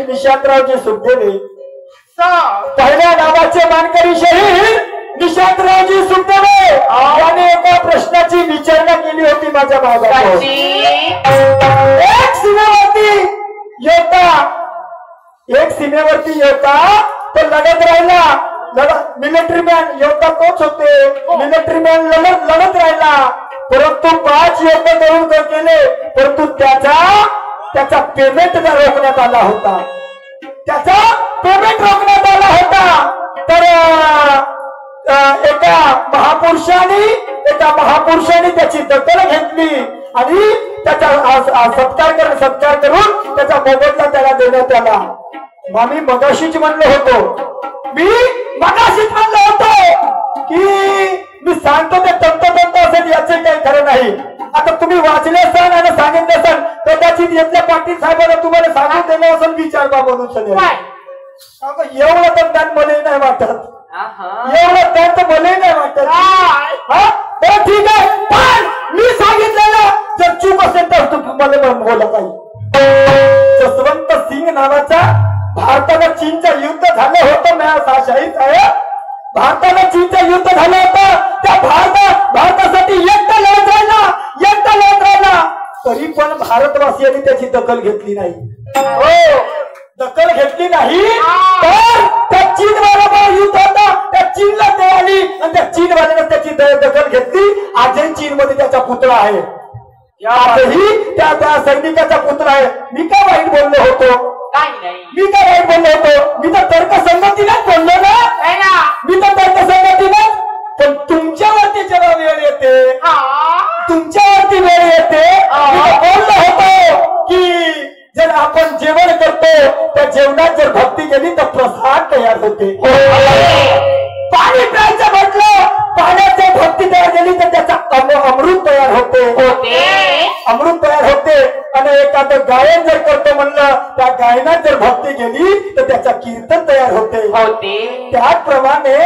निशांतरावजी सुखदेवे पहिल्या नावाचे मानकरी शहीद निशांतरावजी सुखदेवे याने एका प्रश्नाची विचारणा केली होती माझ्या भागात। एक सीमेवरती योद्धा तो लढत राहिला, मिलिटरी मॅन योद्धा तोच होते, मिलिटरी मॅन लढत राहिला, परंतु 5 योद्धा तरुण केले, परंतु त्याचा पेमेंट रोखण्यात आला होता, त्याचा पेमेंट रोखण्यात आला होता। तर एका महापुरुषाने त्याची दखल घेतली आणि त्याचा सत्कार करून त्याचा मोबदला त्याला देण्यात आला। मी मगाशीच म्हणलो होतो की मी सांगतो ते तंतोतंत असेल याचे काही खरं नाही। आता तुम्ही वाचले असाल आणि सांगितले असाल कदाचित येथल्या पाटील साहेबांना तुम्हाला सांगून दिलं असेल विचार बाबा म्हणून एवढं तर ज्ञान मलाही नाही वाटत, एवढं ज्ञान तर मलाही नाही वाटत। ठीक आहे, पण मी सांगितलेलं जर चूक असेल तर तुम्हाला बोला काही। जसवंत सिंग नावाचा भारताला चीनचं युद्ध झालं होतं, शाहीद आहे, भारताला चीनचं युद्ध झालं होतं, त्या भारतासाठी एकटा लढत राहिला, तरी पण भारतवासियांनी त्याची दखल घेतली नाही। दखल घेतली नाही तर त्या चीनवाल्याबरोबर युद्ध होता, त्या चीनला ते आली आणि त्या चीनवाल्याने त्याची दखल घेतली। आजही चीनमध्ये त्याचा पुतळा आहे, आजही त्या सैनिकाचा पुतळा आहे। मी काय वाईट बोललो होतो? मी काय वाईट बोललो होतो? मी तर तर्कसंगतीनेच बोललो ना, मी तर तर्कसंगतीनेच। पण तुमच्यावरती जेव्हा वेळ येते, तुमच्यावरती वेळ येते, बोललो होतो की जर आपण जेवण करतो त्या जेवणात जर भक्ती केली तर प्रसाद तयार होते। पाणी प्यायचं म्हटलं, पाण्याची भक्ती तयार केली तर त्याचा अमृत तयार होते, अमृत तयार होते। आणि एखादं गायन जर करतो म्हणलं, त्या गायनात जर भक्ती केली तर त्याचा कीर्तन तयार होते। त्याचप्रमाणे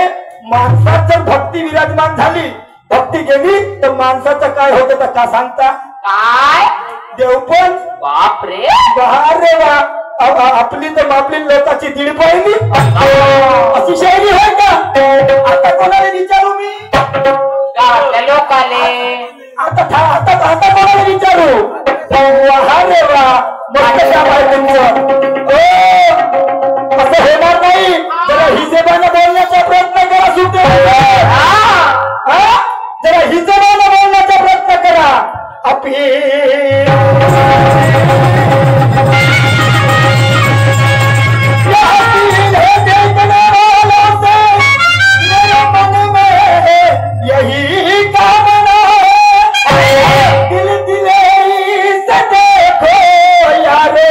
माणसात जर भक्ती विराजमान झाली, भक्ती गेली तर माणसाचं काय होतं तर का सांगता? काय देवपण बापरे रे वा, आपली तर मापली लोकांची दीड पाहिली अशी शायरी होय का? आता कोणाला विचारू मी? लोकाले आता कोणाला विचारू? रे वा, असं होणार नाही। जरा हिशेबाने बोलण्याचा प्रयत्न करा, सुटे जरा हिशेबाने बोलण्याचा प्रयत्न करा। यही कामना है, दिल दिले से देखो यारो,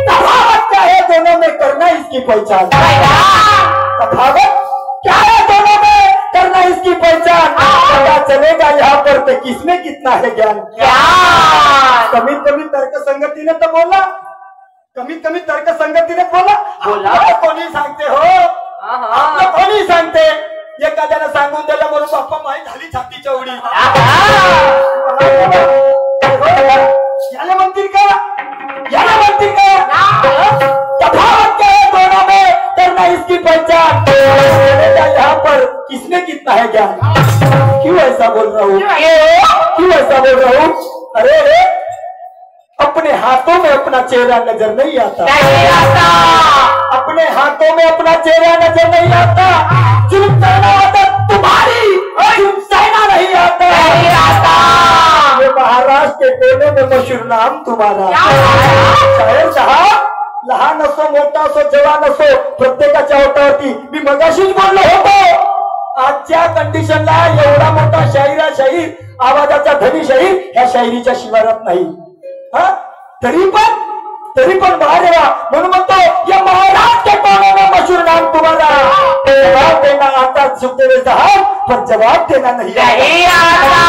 तफावत क्या है दोनों में, करना इसकी पहचान। तफावत क्या है दोनों में, करना इसकी पहचान। पता चलेगा यहाँ पर किसमें कितना है ज्ञान। कमीत कमी तर्कसंगतीने तर बोला, कमीत कमी तर्कसंगतीने बोला. कोणी सांगते हो, आपलं कोणी सांगते. एखाद्याला सांगून दिलं म्हणून बाप्पा माही झाली छाती चौडी. याला म्हणतील का, याला म्हणतील का तफावत क्या है दोनों में, करना इसकी पहचान. यहाँ पर किसने कितना है ज्ञान. क्यों ऐसा बोल रहा हूँ, क्यों ऐसा बोल रहा हूँ. अरे अपने हाथों में अपना चेहरा नजर नहीं आता, अपने हाथों में अपना चेहरा नजर नहीं आता. जुल्म करना आता तुम्हारी, जुल्म सहना नहीं आता. ये महाराष्ट्र के कोने में मशहूर नाम तुम्हारा. शायर साहब, लहान असो मोठा असो जवान असो प्रत्येकाच्या ओठावरती मी मगाशीच बोललो होतो. आजच्या कंडिशनला एवढा मोठा शाहीर आवाजाचा धनी शाहीर ह्या शायरीच्या शिवारात नाही. तरी पण महादेवा म्हणून म्हणतो या महाराष्ट्र के कोने में मशहूर नाम तुम्हारा. जवाब देना आता सुखदेव साहब, पर जवाब देना नहीं आता.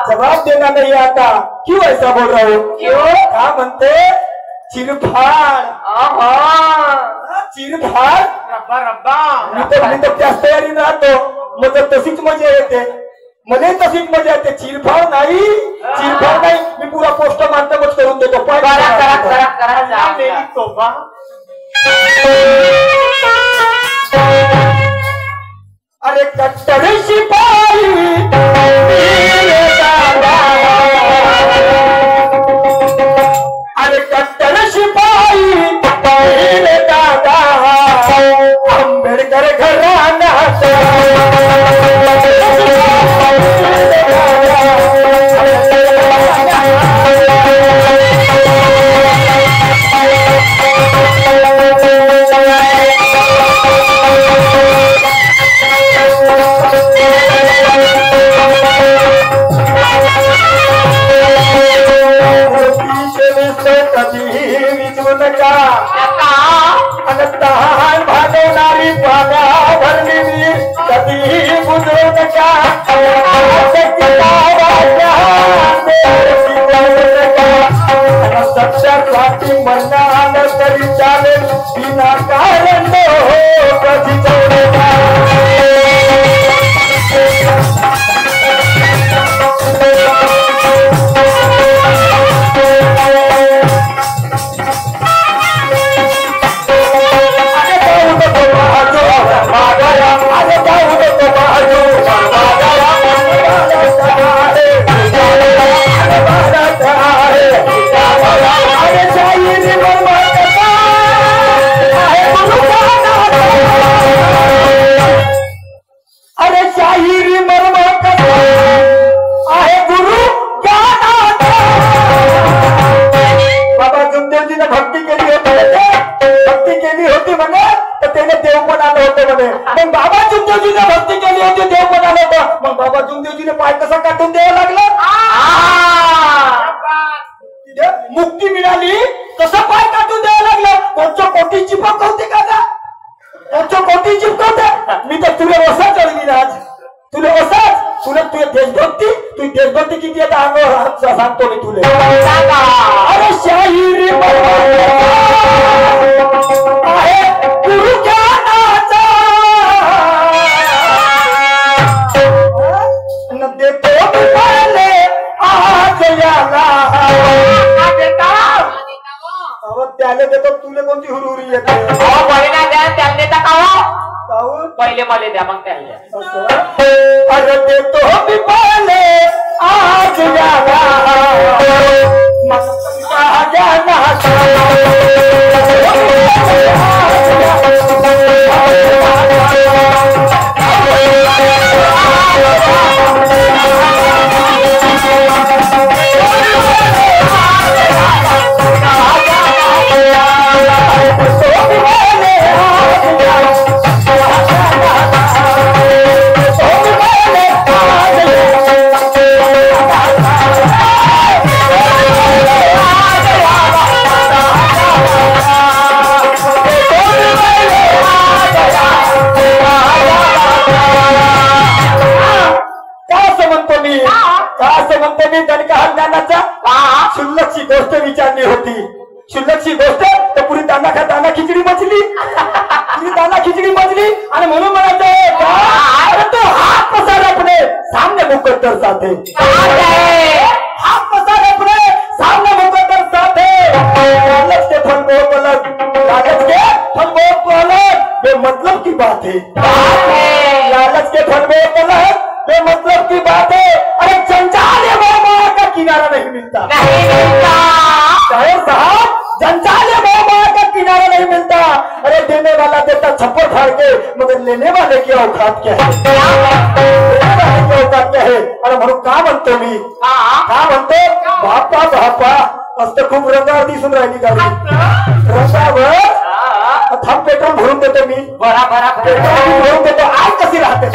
जवाब देना नहीं आता. क्यों ऐसा बोल रहा हूँ, क्यों क्या म्हणते चिरफाड. चिरफाड मी तर त्याच तयारीने राहतो. मग तशीच मजा येते, मला तशीच मजा येते. चिरफाड नाही, चिरफाड नाही. मी पुरा पोस्ट माध्यमच करून देतो. अरे कट्टर शिपाई अरे कट्टर शिपाई दादा आंबेडकर घराणा. भागवणारी पागा भरली कधी बुजवू नका. सत्यासाठी म्हणणं आलं तरी चालेल, बिना कारण कधी मुक्ती मिळाली कसं पाय काटून द्यावं लागलं. कोणच्या कोटी चिपकवते का, कोणच्या कोटी चिपकवते. मी तर तुला वसा चढवी आज, तुला वसाच. तुला तुझी देशभक्ती किती आहे अंगावर सांगतो मी तुला. अरे शाहिरी आहे गुरु ज्ञानाचा देतो पहिले आज याला. त्याला देतो तुला कोणती हुरहुरी येते. त्याला देता का पहिले मला द्या मग त्याला. अरे देतो मी पहिले आज याला शुल्लकची गोष्ट विचारली होती. शुल्लकची गोष्ट तर पुरी दाना खा दाना खिचडी मचली. पुरी दाना खिचडी मचली आणि म्हणून म्हणायचं अरे तो हाथ पसार अपने सामने मुकद्दर साथे. हाथ पसार अपने सामने मुकद्दर साथे. लालच के फल बहुत अलग, लालच के फल बहुत अलग, बेमतलब की बात है. लालच के फल बहुत अलग, बेमतलब की बात है. अरे जंजाल है माया का किनारा नहीं मिलता. शायर साहब जंजाल है माया का किनारा नहीं मिलता. अरे देने वाला देता छप्पर फाड़ के, मगर लेने वाले की औकात क्या है? लेने वाले की औकात क्या है? अरे म्हणून का म्हणतो मी, का म्हणतो बापा बापा असं खूप रंगावर दिसून राहिली गाडी. रंगावर थांब पेट्रोल भरून देतो मी. पेट्रोल भरून देतो. आज कशी राहते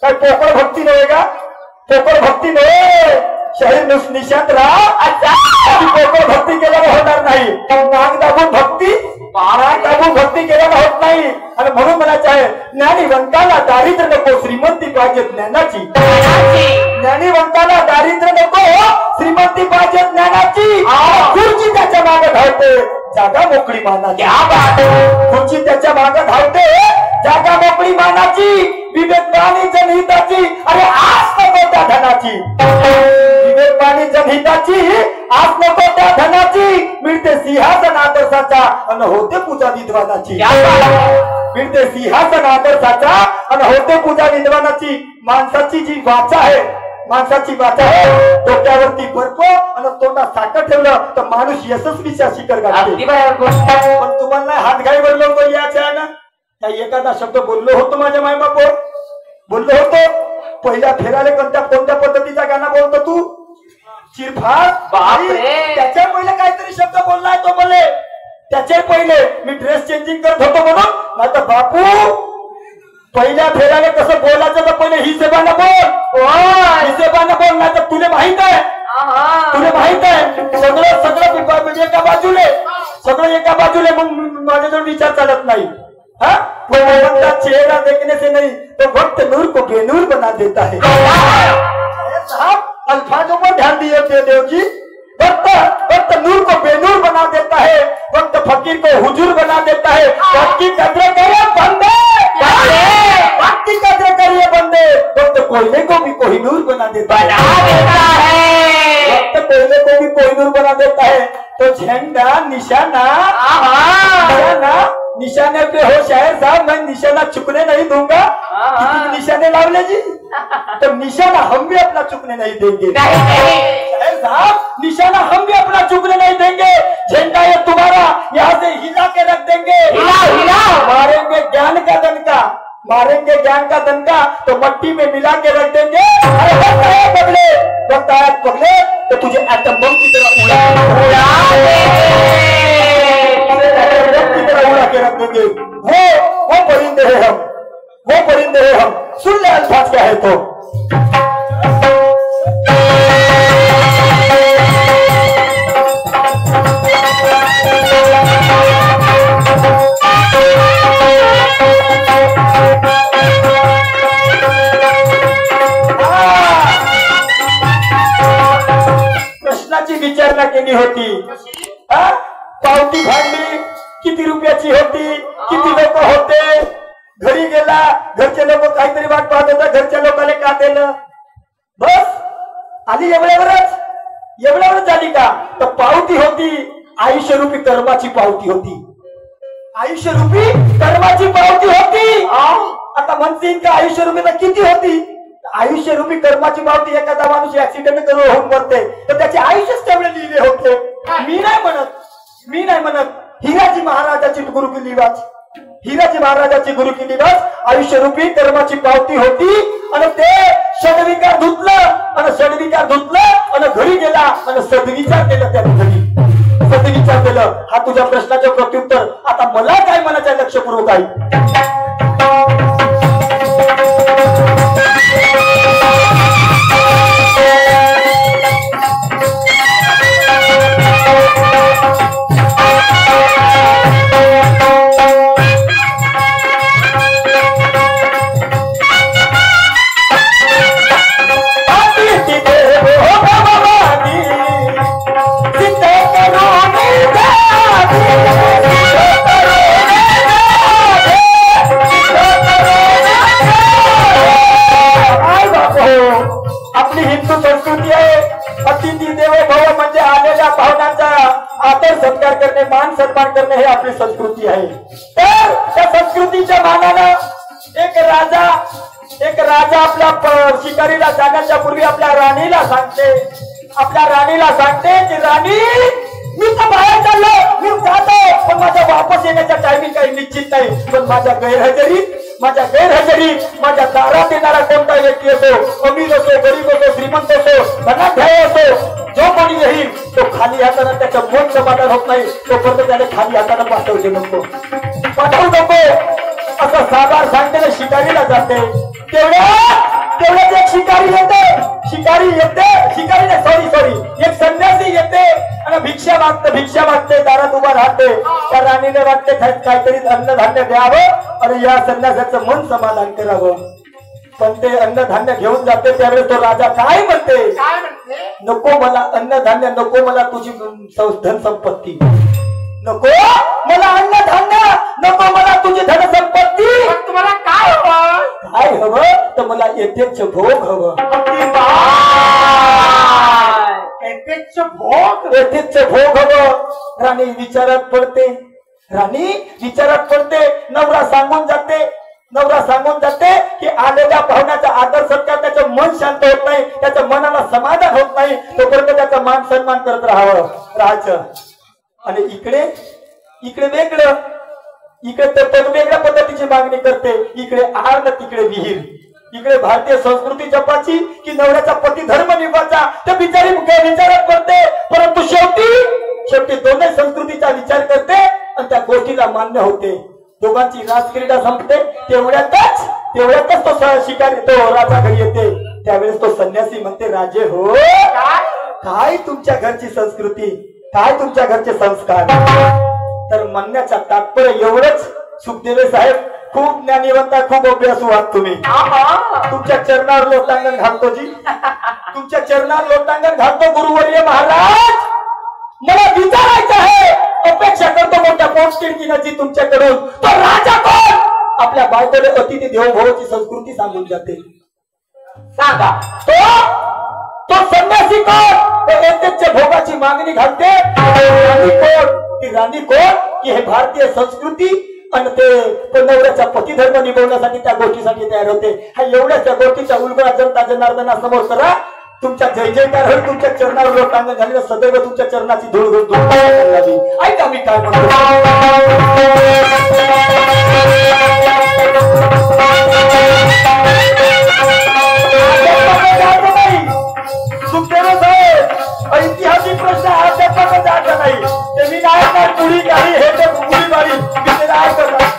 काय पोकळ भक्ती नव्हे का? पोकळ भक्ती नव्हे, शहीद निशांत राहा. पोकळ भक्ती केल्याने होणार नाही. नाक दाबून भक्ती केल्याने होत नाही. आणि म्हणून म्हणायचं आहे ज्ञानीवंताला दारिद्र्य नको, श्रीमंती पाहिजे ज्ञानाची. ज्ञानीवंताला दारिद्र्य नको, श्रीमंती पाहिजे ज्ञानाची. खुर्ची त्याच्या मागे धावते, जागा मोकळी मानाची. खुर्ची त्याच्या मागे धावते, जागा मोकळी मानाची. विवेकवाणी जनहिताची, अरे आस नको त्या धनाची. विवेकवाणी जनहिताची, आस नको त्या धनाची. मिळते सिंहासन आदर्शाचा आणि होते पूजा विद्वानाची. मिळते सिंहासन आदर्शाचा आणि होते पूजा विद्वानाची. माणसाची जी वाचा आहे, माणसाची वाचा आहे, डोक्यावरती बर्फ आणि तोंडात साखर ठेवलं तर माणूस यशस्वीच्या शिखर गाठते. पण तुम्हाला हातघाईवर लवकर यायचं आहे ना. एखादा शब्द बोललो होतो माझ्या मायबापावर, बोललो होतो. पहिल्या फेराले कोणत्या पद्धतीचा गाणं बोलतो तू? चिरफाड. त्याच्या पहिले काहीतरी शब्द बोललाय तो बोले. त्याच्या पहिले मी ड्रेस चेंजिंग करत होतो म्हणून. आता बापू पहिल्या फेराले कसं बोलायचं तर पहिले हिशेबानं बोल, हिशेबानं बोल. नाही तर तुला माहित आहे, सगळं एका बाजूले, सगळं एका बाजूले. मग माझ्याजवळ विचार चालत नाही. चेहरा देखने से नहीं तो वक्त नूर को बेनूर बना देता है. साहब अल्फाजों पर ध्यान दिए देव जी. वक्त नूर को बेनूर बना देता है, वक्त फकीर को हुजूर बना देता है. वक्त की कदर करिए बंदे, वक्त की कदर करिए बंदे. वक्त कोयले को भी कोहिनूर बना देता है, वक्त कोयले को भी कोहिनूर बना देता है. तो झंडा निशाना निशाने पे हो शायर साहब, मैं निशाना चुकने नहीं दूंगा. कितने निशाने लावले जी, तो निशाना हम भी अपना चुकने नहीं देंगे. शायर साहब निशाना हम भी अपना चुकने नहीं देंगे. झंडा ये तुम्हारा यहाँ से हिला के रख देंगे. मारेंगे ज्ञान का दनका, मारेंगे ज्ञान का दनका तो मट्टी में मिला के रख देंगे. अरे वक्त आया पगले, वक्त आया पगले तो तुझे एटम बम की तरह उड़ा हा? पावती फाडली, किती रुपयाची होती, किती लोक होते, घरी गेला, घरचे लोक काहीतरी वाट पाहत होता, घरच्या लोकांनी का दिलं, बस आली एवढ्यावरच झाली का? तर पावती होती आयुष्यरूपी कर्माची पावती होती, आयुष्यरूपी कर्माची पावती होती. आता म्हणतील का आयुष्यरूपी तर किती होती? आयुष्यरूपी कर्माची पावती एखादा माणूस ऍक्सिडेंट करून होऊन मरते तर त्याचे आयुष्यच तेवढे लिहिले होते. मी नाही म्हणत हिराजी महाराजाची गुरु की लिवाज, हिराजी महाराजाची गुरु की लिवाज आयुष्यरूपी कर्माची पावती होती. आणि ते षडविकार धुतलं आणि घरी गेला आणि सद्विचार केला, त्याने घरी सद्विचार केलं. हा तुझ्या प्रश्नाचं प्रत्युत्तर. आता मला काय म्हणायचं लक्षपूर्वक आहे. आपली हिंदू संस्कृती आहे, अतिथी देवो भव म्हणजे आलेल्या पाहुण्यांचा आदर सत्कार करणे, मान सन्मान करणे हे आपली संस्कृती आहे. तर त्या संस्कृतीच्या मानानं एक राजा आपल्या शिकारीला जाण्याच्या पूर्वी आपल्या राणीला सांगते की राणी मी तर बाहेर चाललो, मी जातो, पण माझ्या वापस येण्याचा टायमिंग काही निश्चित नाही. पण माझ्या गैरहजेरीत माझ्या दारात येणारा कोणता व्यक्ती असो, अमीर असो, गरीब असो, श्रीमंत असो, धनाढ्य असो, जो कोणी येईल तो खाली हाताने त्याचं मन समाधान होत नाही तोपर्यंत त्याने खाली हाताने पाठवू नको असं साधार सांगते ना. शिकारीला जाते तेवढ्याच एक शिकारी येते एक संन्यासी येते आणि भिक्षा मागते दारात उभा राहते. त्या राणीने वाटते काहीतरी अन्नधान्य द्यावं आणि या संन्यासाचं मन समाधान करावं. पण ते अन्नधान्य घेऊन जाते त्यावेळेस तो राजा काय म्हणते, नको मला अन्नधान्य, नको मला तुझी धन संपत्ती, नको मला अन्नधान्य, नको मला तुझी धन संपत्ती. तुम्हाला काय हवं तर मला यथेच्छ भोग हवं. यथेच्छ भोग हवं. राणी विचारात पडते. नवरा सांगून जाते की आलेल्या पाहुण्याचा आदर सत्कार, त्याचं मन शांत होत नाही, त्याच्या मनाला समाधान होत नाही तोपर्यंत त्याचा मान सन्मान करत राहायचं. आणि इकडे वेगळं, इकडे वेगळ्या पद्धतीची मागणी करते. इकडे आर न तिकडे विहीर. इकडे भारतीय संस्कृती जपाची की नवऱ्याचा पती धर्म निभाचा, ते बिचारी विचारात पडते. परंतु शेवटी दोन्ही संस्कृतीचा विचार करते आणि त्या गोष्टीला मान्य होते. दोघांची राजक्रीडा संपते. तेवढ्यातच तो शिकारी, तो राजा घरी येते. त्यावेळेस तो संन्यासी म्हणते, राजे हो, काय तुमच्या घरची संस्कृती, काय तुमच्या घरचे संस्कार. तर म्हणण्याचा तात्पर्य एवढंच, सुखदेव साहेब खूप ज्ञानीवंत, खूप अभ्यासू आहात तुम्ही. तुमच्या चरणावर लोटांगण घालतो तुमच्या चरणावर लोटांगण घालतो गुरुवर्य महाराज. मला विचारायचं आहे, अपेक्षा करतो मोठ्या पोटतिडकीची तुमच्याकडून, तो राजा कोण? आपल्या बायकोले अतिथी देवो भवची संस्कृती सांगून जाते. सांगा तो संन्यासी कोण? यथेच्छ भोगाची मागणी घालते. राणी कोण? की हे भारतीय संस्कृती आणि ते नवऱ्याचा पतिधर्म निभवण्यासाठी त्या गोष्टीसाठी तयार होते. हा एवढ्या त्या गोष्टीच्या उलगडा जनता जनार्दनासमोर करा. तुमच्या जय जयकार होईल. तुमच्या चरणावर लोटांगण झालेलं सदैव तुमच्या चरणाची धूळ घालावी. ऐका मी काय म्हणतो. सुखदेव साहेब ऐतिहासिक प्रश्न अध्यापक जायचा नाही. ते मी नाही पुढी काही हे ते पुढी बारी मी नाही करणार.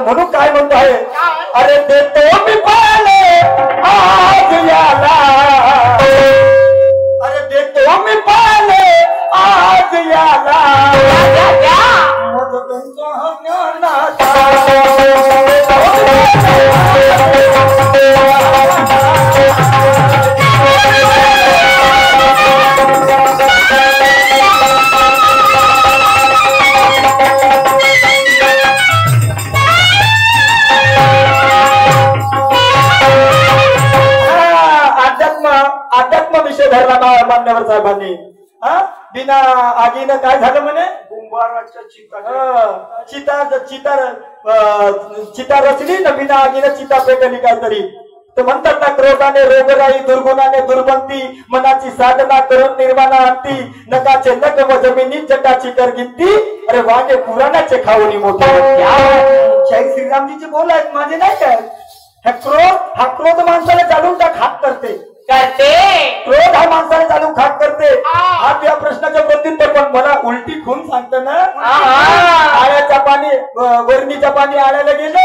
म्हणून काय म्हणतो आहे, अरे देतो मी पाले आज याला, अरे देतो मी पाले आज याला, मग तुमचा ज्ञानाचा अध्यात्म विषय धरला मान्यवर साहेबांनी. बिना आगीनं काय झालं म्हणे, कुंभाराच्या चिता रचली ना, बिना आगीनं चिता पेटली काहीतरी. तर म्हणतात ना, क्रोधाने रोगराई, दुर्गुणाने दुर्बंती, मनाची साधना करून निर्माणा आणती, नकाचे नक व जमिनी जटाची कर गिनती, अरे वागे पुराणाचे खाऊनी मोठे. शाही श्रीरामजीचे बोल आहेत, माझे नाही काय. हा क्रोध माणसाला जाळून खाक करते, क्रोध हा माणसाला जाणून खाक करते. हा त्या प्रश्नाच्या प्रत्युत्तर पण मला उलटी खून सांगतो ना. आळ्याच्या पाणी वरणीच्या पाणी आळ्याला गेलं,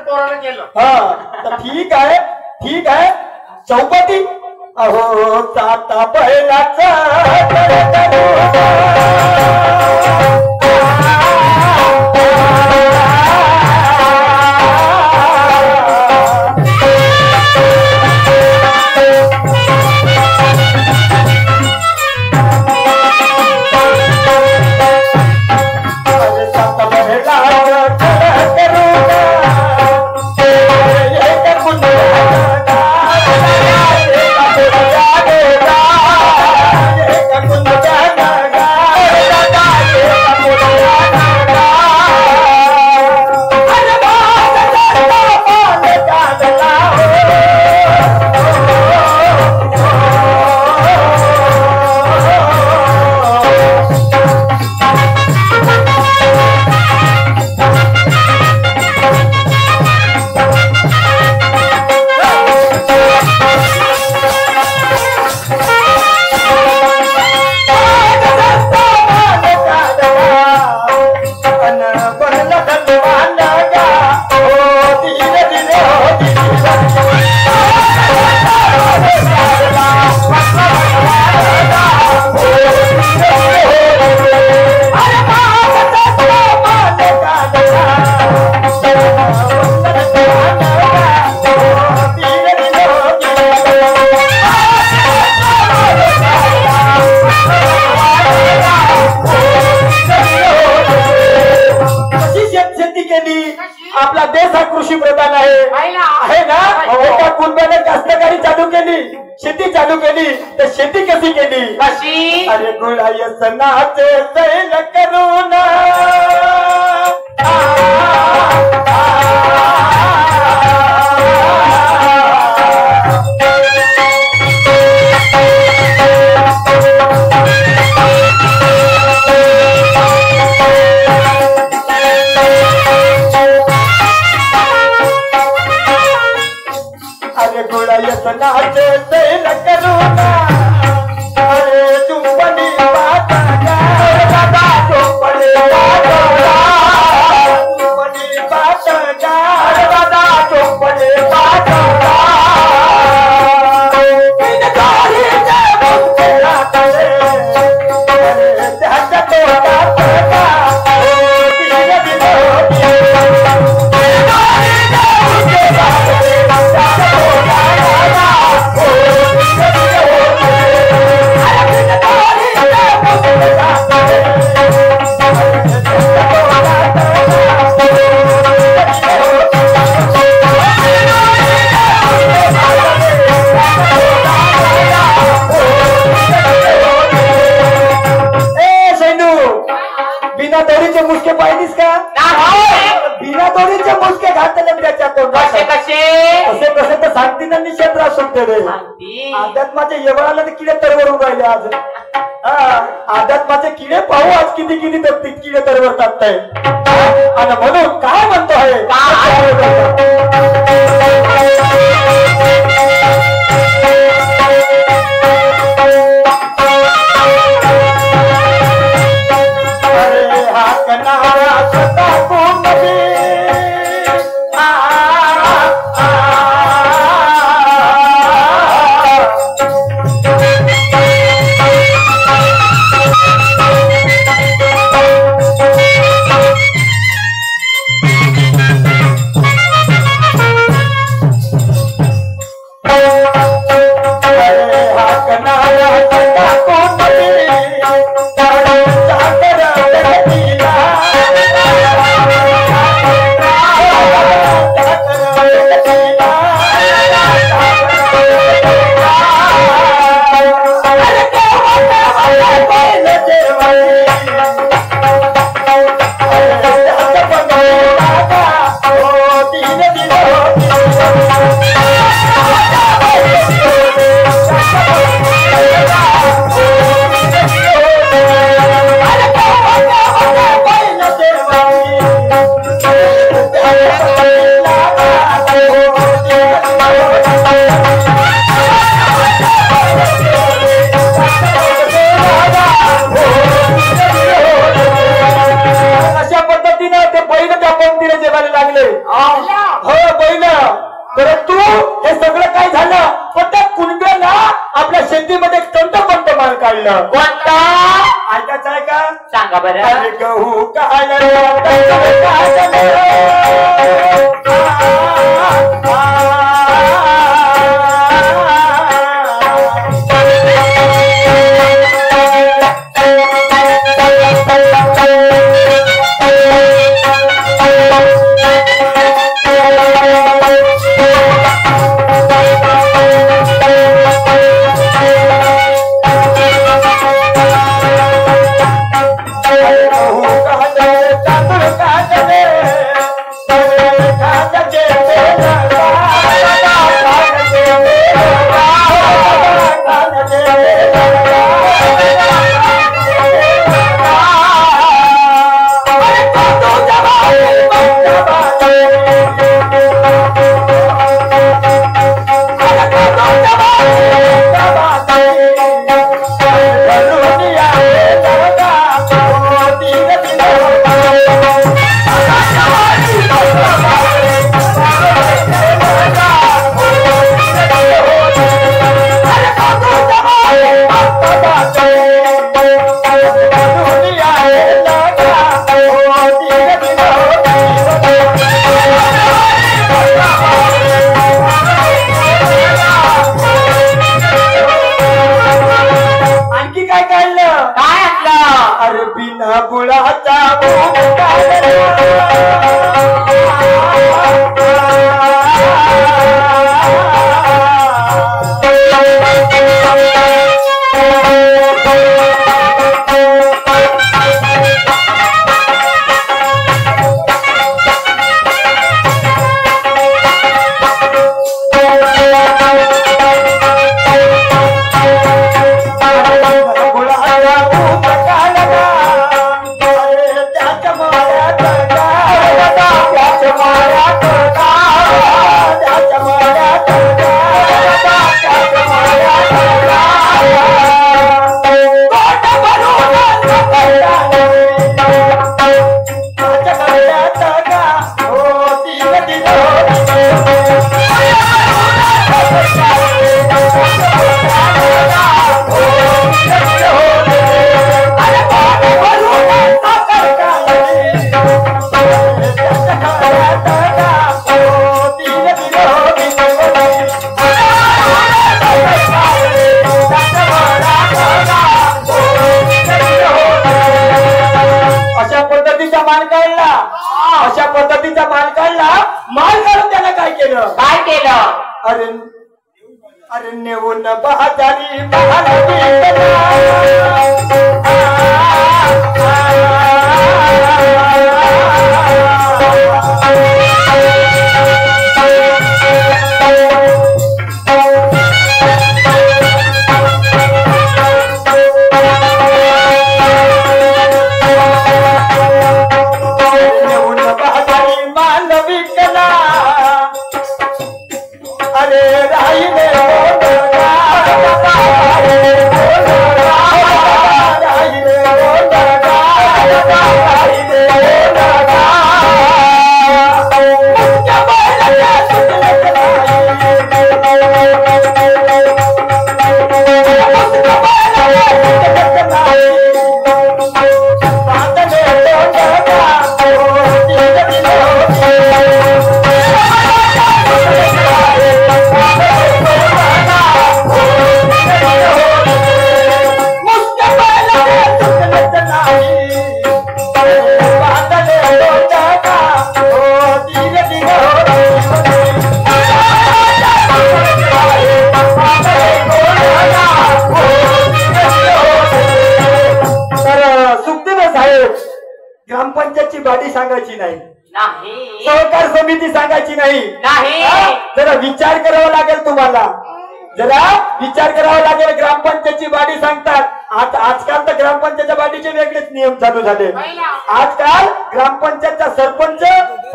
पोराला गेलं. तर ठीक आहे चौपती. अहो ताता पहिलाचा आपला देश हा कृषी प्रधान आहे ना. एका कुटुंबाने कास्तकारी चालू केली, शेती चालू केली, तर शेती कशी केली, कशी, अरे गुळाय सणाचे सैल करून नाचे सैल करून, अरे चुंबनी बाता दादा चुंबनी बाता दादा चुंबनी बाता त्याच्या दोरीचे मुसके पाहिलीस का, बिना दोरीचे मुसके घातले त्याच्या तोंडात. कसे कसे तर सांगते ना, निषेध सुटते रे. अध्यात्माचे येवळाला तर किडे तरवरून राहिले आज. अध्यात्माचे किडे पाहू आज किती किती तर किडे तरवर टाकताय. आणि म्हणून काय म्हणतो आहे, अरे हा कनारा ते बैल त्या पंक्तीने जेवायला लागले हो बैल परंतु हे सगळं काय झालं पण त्या कुणब्याला आपल्या शेतीमध्ये तंतोतंत माल काढलं कोणता ऐकायचं आहे का सांगा बरं अरे गहू काढलं अशा पद्धतीचा माल काढला माल काढून त्याला काय केलं अरे अरे नेऊन बहादारी ग्रामपंचायतची बाडी सांगायची नाही सहकार समिती सांगायची नाही जरा विचार करावा लागेल तुम्हाला जरा विचार करावा लागेल ग्रामपंचायतची बाडी सांगतात आजकाल तर ग्रामपंचायतच्या बाडीचे वेगळेच नियम चालू झाले आजकाल ग्रामपंचायतचा सरपंच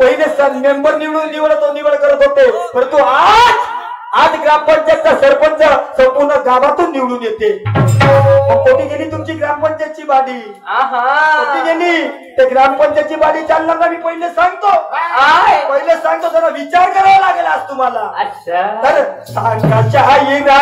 पहिले मेंबर निवड करत होते परंतु आज ग्रामपंचायतचा सरपंच संपूर्ण गावातून निवडून येते मग कोटी गेली तुमची ग्रामपंचायतची बाडी आहा कोटी गेली ते ग्रामपंचायतची बाडी चालणार ना मी पहिले सांगतो काय पहिले सांगतो जरा विचार करावा लागेल आज तुम्हाला अच्छा तर सांगाच्या आईला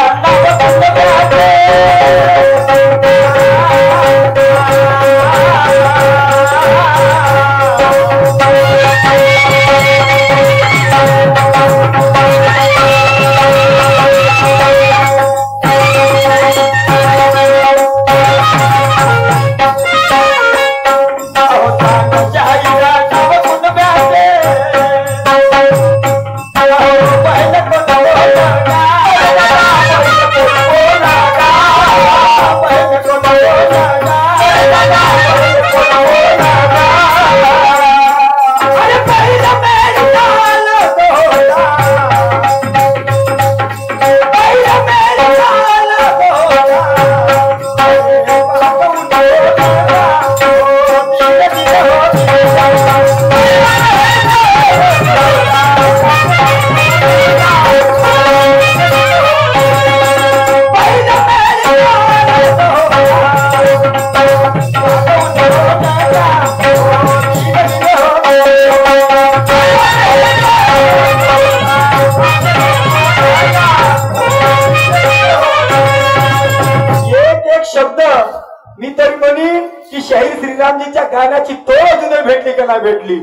श्रीरामजीच्या गाण्याची तो अजूनही भेटली का नाही भेटली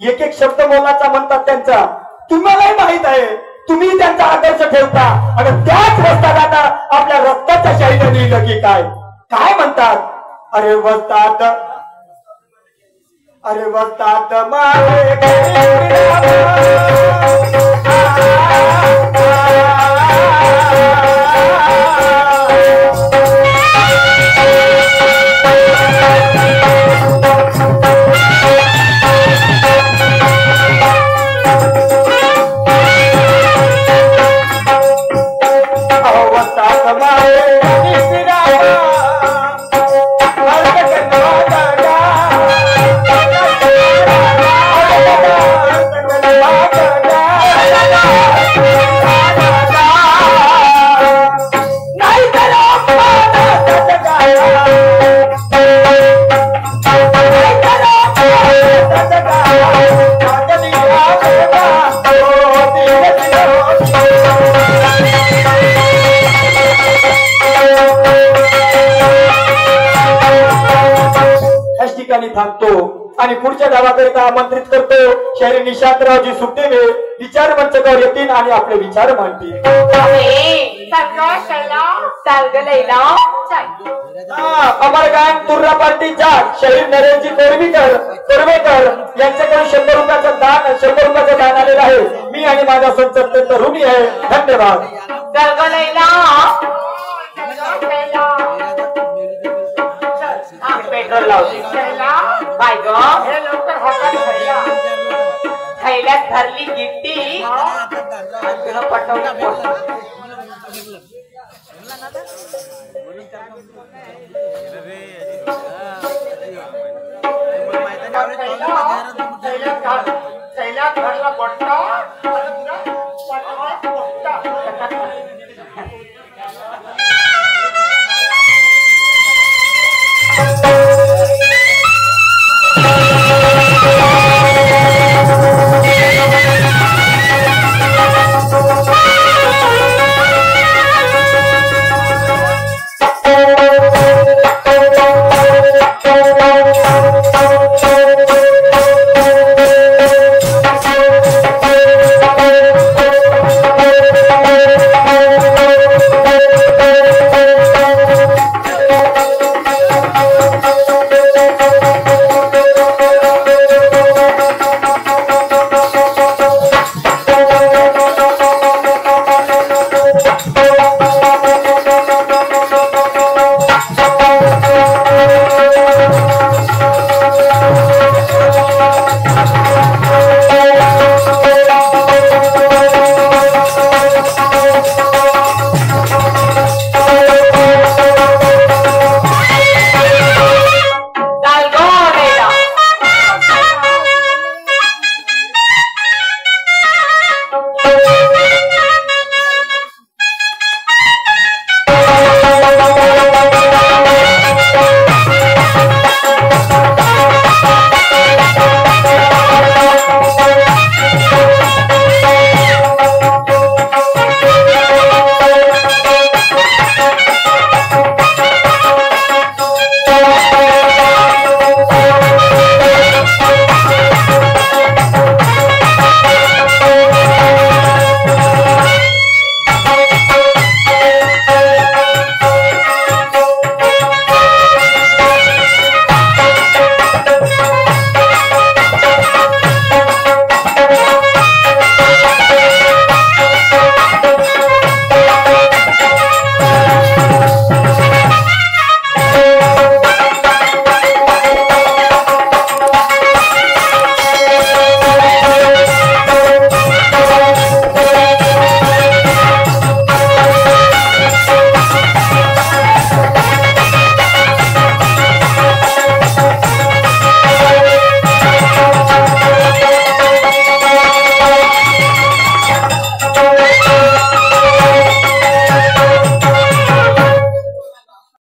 एक एक शब्द मोलाचा म्हणतात त्यांचा तुम्हालाही माहित आहे तुम्ही त्यांचा आदर्श ठेवता आणि त्याच वस्तादांना आपल्या रक्ताच्या शाहीने लिहिलं की काय काय म्हणतात अरे वस्ताद मारे थांबतो आणि पुढच्या गावाकरिता आमंत्रित करतो शहरी निशांतरावजी सुखदेवे विचार मंचकावर येतील आणि आपले विचार मांडतील अमर गायन तुर्रा पार्टी जाग शहीद नरेंद्रजी कोरवेकर यांच्याकडून 100 रुपयाचं दान आलेलं आहे मी आणि माझा संच अत्यंत ऋणी आहे धन्यवाद पेट्रोल लावते बाय ग हे लवकर हातात थैल्यात भरली गिट्टी तुला पटवलं थैल्यात भरला गोटा